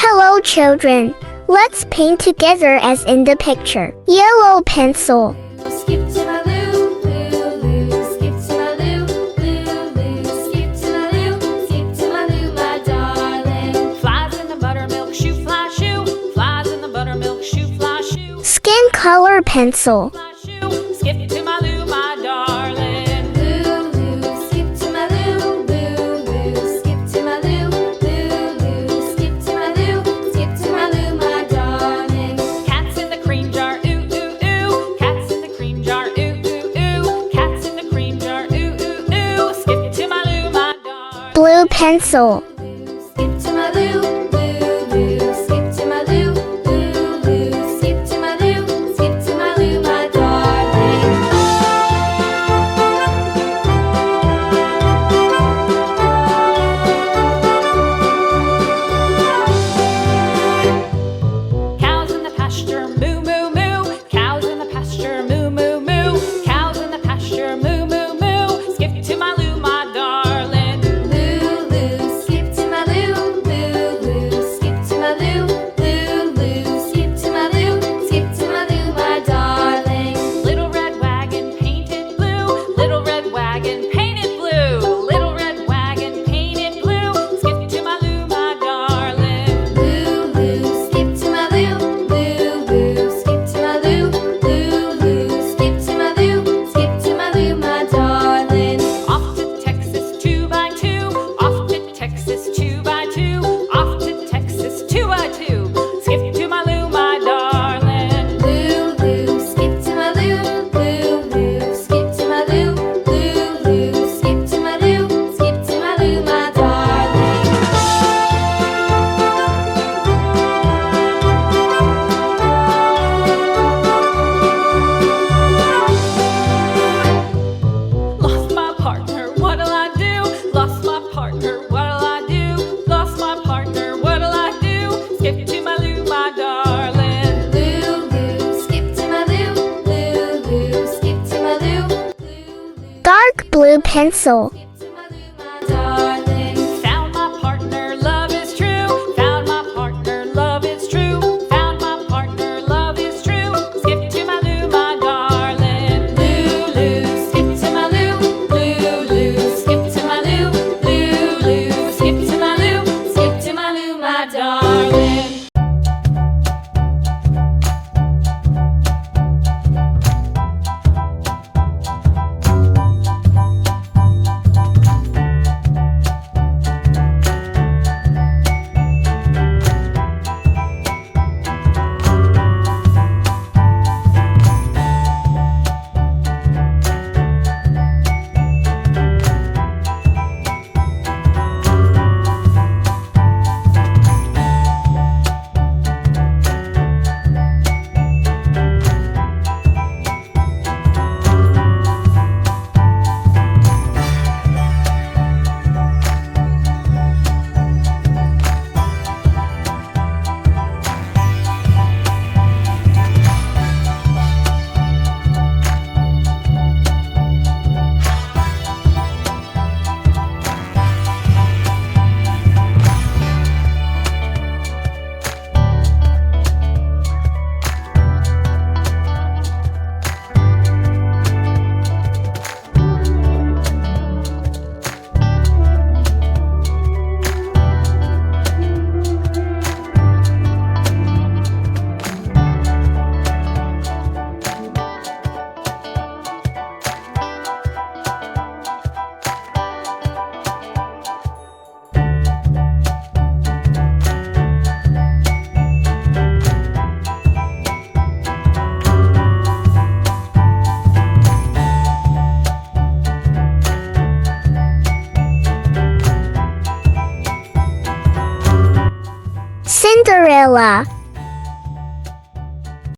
Hello children, let's paint together as in the picture. Yellow pencil. Skip to my loo, loo, loo. Skip to my loo, loo, loo. Skip to my loo, skip to my loo, my darling. Flies in the buttermilk shoe, fly shoe. Flies in the buttermilk shoe, fly shoe. Skin color pencil. Fly shoe. Skip to my loo, my darling. Loo, loo. Skip to my loo, loo, loo. Skip to my loo, loo, loo. Skip to my loo, skip to my loo, my darling. Cats in the cream jar, ooh, ooh, ooh. Cats in the cream jar, ooh, ooh, ooh. Cats in the cream jar, ooh, ooh, ooh. Skip to my loo, my darling. Blue pencil. Skip to my loo, loo, loo. Skip to my loo, loo, loo. Skip to my loo, skip to my loo, my darling. Cows in the pasture, moo, moo, moo. Cows in the pasture, moo, moo, moo. Cows in the pasture, moo, moo, moo. Skip to my loo, my darling. Loo, loo. Skip to my loo, loo, loo. Skip to my loo, loo, loo. Skip to my loo, skip to my loo, my darling. Little red wagon painted blue. Little red wagon painted blue. Little red wagon painted blue. Skip to my loo, my darling. Loo, loo. Skip to my loo, loo, loo. Skip to my loo, loo, loo. Skip to my loo, skip to my loo, my darling. Off to Texas 2x2. Off to Texas 2x2. Off to Texas 2x2. Skip to my loo, my darling. Loo, loo. Skip to my loo, loo, loo. Skip to my loo, loo, loo. Skip to my loo, skip to my loo, my darling. Lost my partner, what'll I do? Lost my partner, what'll I do? Lost my partner, what'll I do? Skip to my loo, my darling. Loo, loo. Skip to my loo, loo, loo. Skip to my loo, loo, loo. Dark blue pencil. Skip to my loo, my darling. Found my partner, love is true. Found my partner, love is true. Found my partner, love is true. Skip to my loo, my darling. Loo, loo. Skip to my loo, loo, loo. Skip to my loo, loo, loo. Skip to my loo, skip to my loo, my darling. Cinderella.